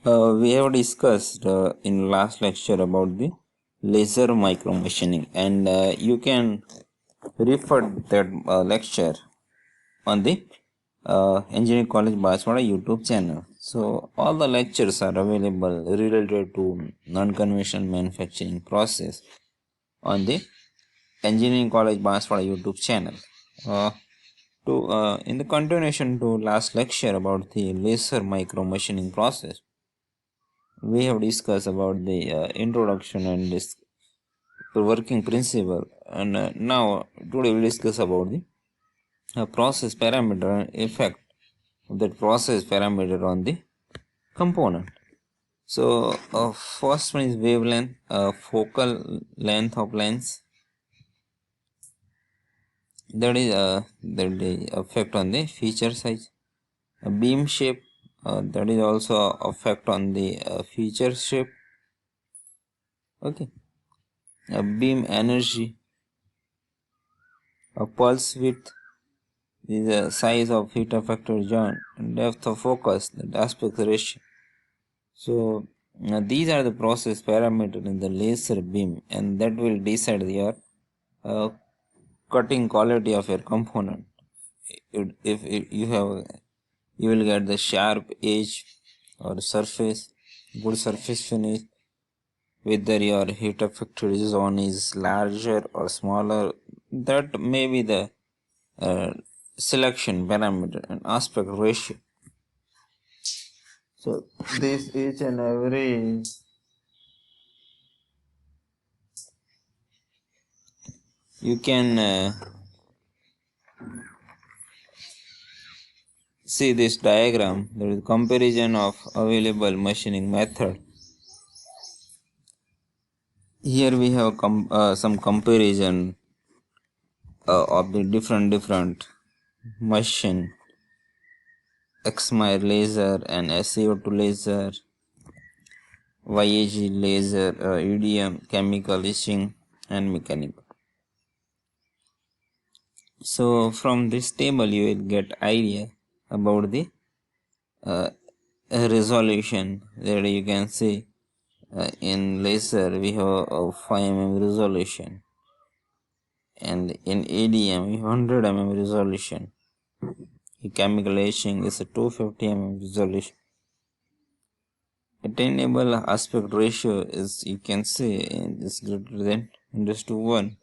We have discussed in last lecture about the laser micro machining, and you can refer that lecture on the Engineering College Banswara YouTube channel. So all the lectures are available related to non-conventional manufacturing process on the Engineering College Banswara YouTube channel. In the continuation to last lecture about the laser micro machining process, we have discussed about the introduction and this working principle, and now today we discuss about the process parameter and effect of that process parameter on the component. So first one is wavelength, focal length of lens, that is the effect on the feature size. A beam shape, that is also effect on the feature shape. Okay. A beam energy, a pulse width, is the size of heat effector joint, depth of focus, the aspect ratio. So these are the process parameters in the laser beam, and that will decide your cutting quality of your component. If you will get the sharp edge or surface, good surface finish, whether your heat effector zone is larger or smaller, that may be the selection parameter and aspect ratio. So this each and every you can see this diagram. There is comparison of available machining method. Here we have some comparison of the different machine, XMI laser and SCO2 laser, YAG laser, EDM, chemical etching and mechanical. So from this table you will get idea about the resolution. There you can see in laser we have a 5 mm resolution, and in EDM we have 100 mm resolution. In chemical etching is a 250 mm resolution. Attainable aspect ratio is, you can see, is greater than 1:1.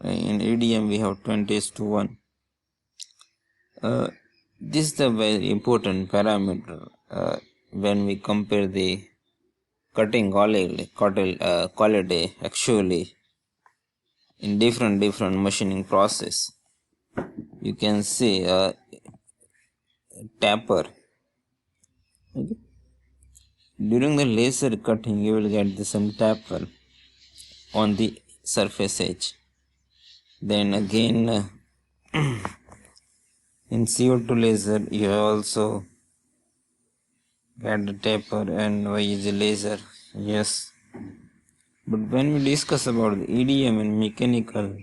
In EDM we have 20:1. This is the very important parameter when we compare the cutting quality actually in different machining process. You can see taper. Okay. During the laser cutting you will get some taper on the surface edge. Then again in CO2 laser you also get the taper, and YG laser, yes. But when we discuss about the EDM and mechanical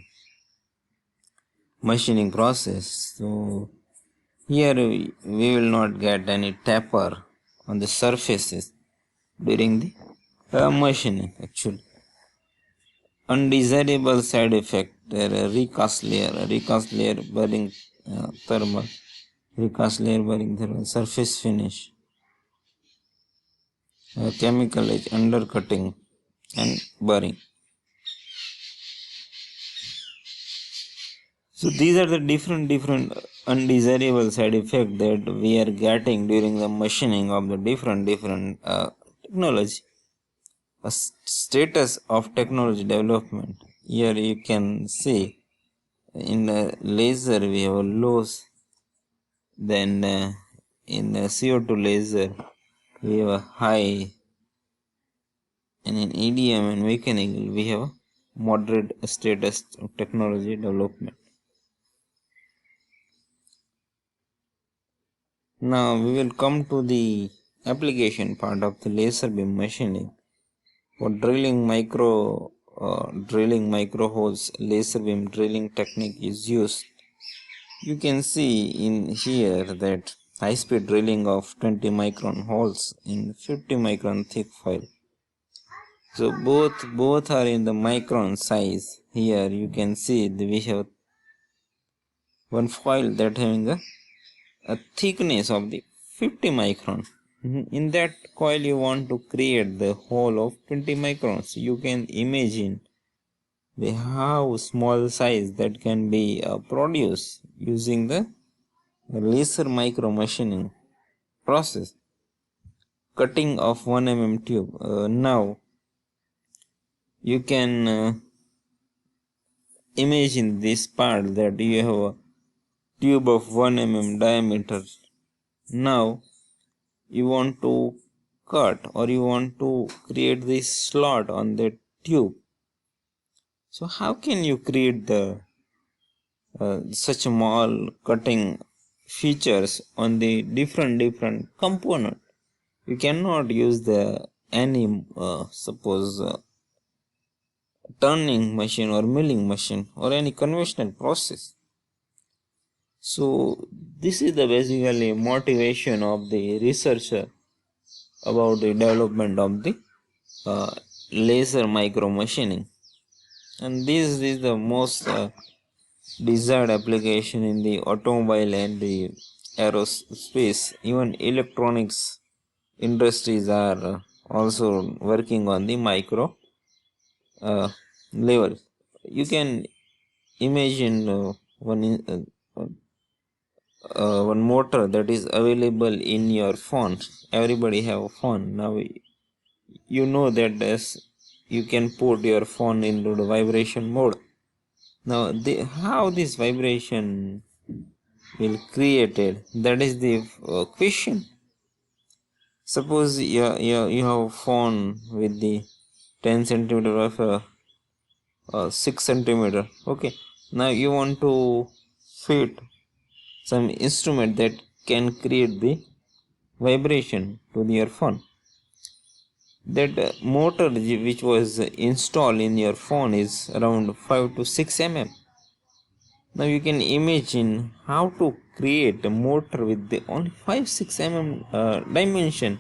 machining process, so here we will not get any taper on the surfaces during the machining actually. Undesirable side effect, there are recast layer bearing thermal, recast layer bearing thermal, surface finish, chemical edge, undercutting and burring. So these are the different undesirable side effects that we are getting during the machining of the different technology. A status of technology development. Here you can see in the laser we have a loss, then in the CO2 laser we have a high, and in EDM and mechanical we have a moderate status of technology development. Now we will come to the application part of the laser beam machining. For drilling micro holes, laser beam drilling technique is used. You can see in here that high-speed drilling of 20 micron holes in 50 micron thick foil. So both are in the micron size. Here you can see we have one foil that having a thickness of the 50 micron. In that coil you want to create the hole of 20 microns. You can imagine how small size that can be produced using the laser micro machining process. Cutting of 1 mm tube. Now you can imagine this part that you have a tube of 1 mm diameter. Now you want to cut or you want to create this slot on the tube. So how can you create the such small cutting features on the different component? You cannot use the any suppose turning machine or milling machine or any conventional process. So this is the basically motivation of the researcher about the development of the laser micro machining, and this is the most desired application in the automobile and the aerospace. Even electronics industries are also working on the micro level. You can imagine one motor that is available in your phone. Everybody have a phone now. You know that you can put your phone into the vibration mode. Now how this vibration will created, that is the question. Suppose you have a phone with the 10 centimeter of 6 centimeter. Okay, now you want to fit some instrument that can create the vibration to your phone. That motor which was installed in your phone is around 5 to 6 mm. Now you can imagine how to create a motor with the only 5-6 mm dimension.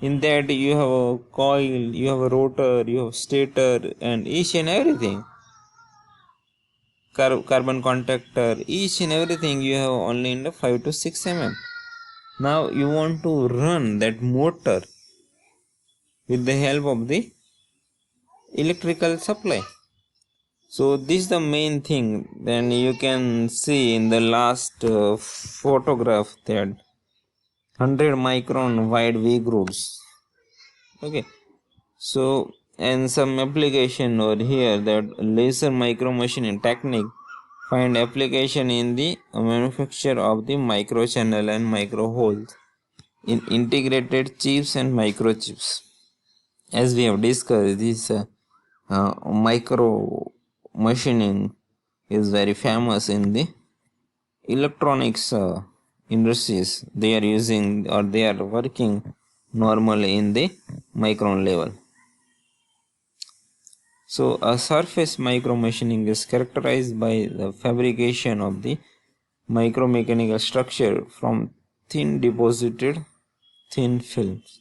In that you have a coil, you have a rotor, you have stator and each and everything. Carbon contactor, each and everything you have only in the 5 to 6 mm. Now you want to run that motor with the help of the electrical supply. So this is the main thing. Then you can see in the last photograph that 100 micron wide V grooves. Okay, so and some application over here that laser micro machining technique find application in the manufacture of the micro channel and micro holes in integrated chips and microchips. As we have discussed, this micro machining is very famous in the electronics industries. They are using or they are working normally in the micron level. So a surface micro machining is characterized by the fabrication of the micromechanical structure from thin deposited thin films.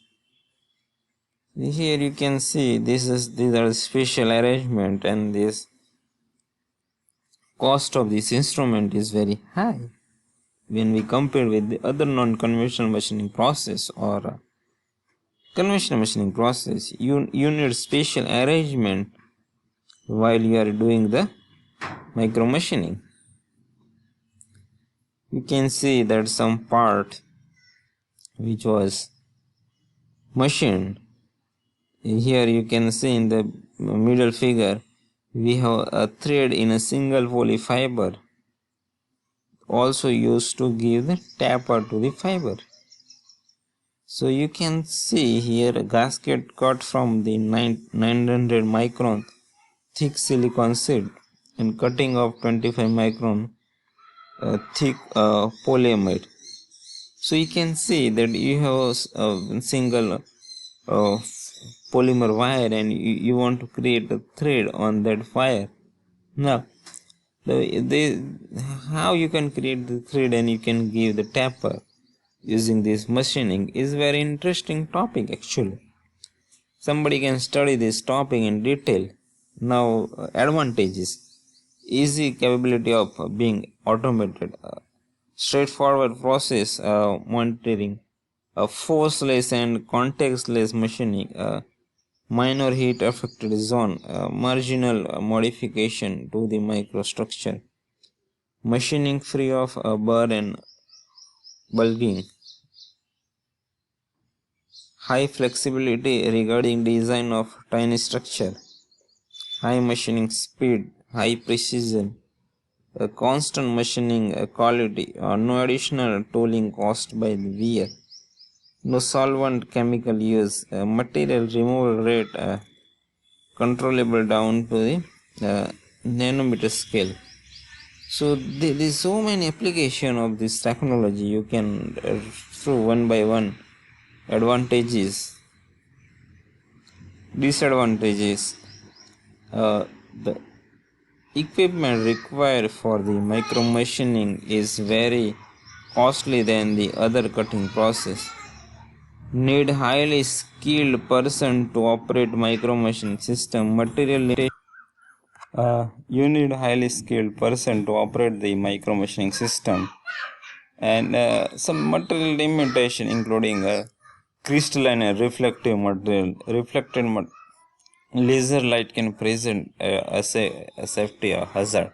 Here you can see these are special arrangement, and this cost of this instrument is very high when we compare with the other non-conventional machining process or conventional machining process. You need special arrangement while you are doing the micro machining. You can see that some part which was machined. Here you can see in the middle figure we have a thread in a single poly fiber, also used to give the taper to the fiber. So you can see here a gasket cut from the 900 micron thick silicon sheet and cutting of 25 micron thick polyamide. So you can see that you have a single polymer wire and you want to create a thread on that wire. Now how you can create the thread and you can give the taper using this machining is very interesting topic actually. Somebody can study this topic in detail. Now, advantages: easy capability of being automated, straightforward process monitoring, forceless and contextless machining, minor heat affected zone, marginal modification to the microstructure, machining free of burr and bulging, high flexibility regarding design of tiny structure, high machining speed, high precision, constant machining quality, no additional tooling cost by the wear, no solvent chemical use, material removal rate controllable down to the nanometer scale. So there is so many application of this technology. You can through one by one. Advantages, disadvantages. The equipment required for the micro machining is very costly than the other cutting process. Need highly skilled person to operate micro machine system. Material limitation. You need highly skilled person to operate the micro machining system, and some material limitation including crystalline and reflective material. Laser light can present a safety hazard.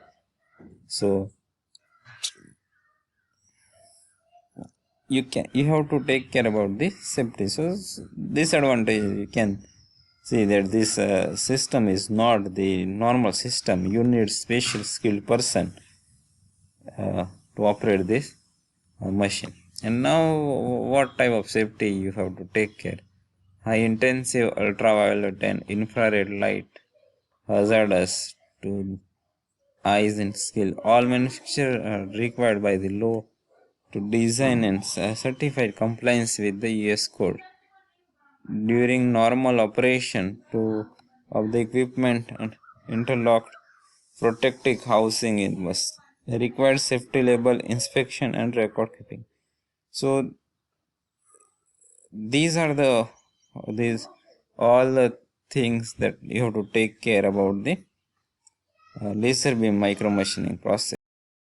So you have to take care about the safety. So disadvantage, you can see that this system is not the normal system. You need special skilled person to operate this machine. And now, what type of safety you have to take care? High intensive ultraviolet and infrared light hazardous to eyes and skill. All manufacturers are required by the law to design and certified compliance with the US code. During normal operation of the equipment and interlocked protective housing it must require safety label inspection and record keeping. So these are these all the things that you have to take care about the laser beam micro machining process.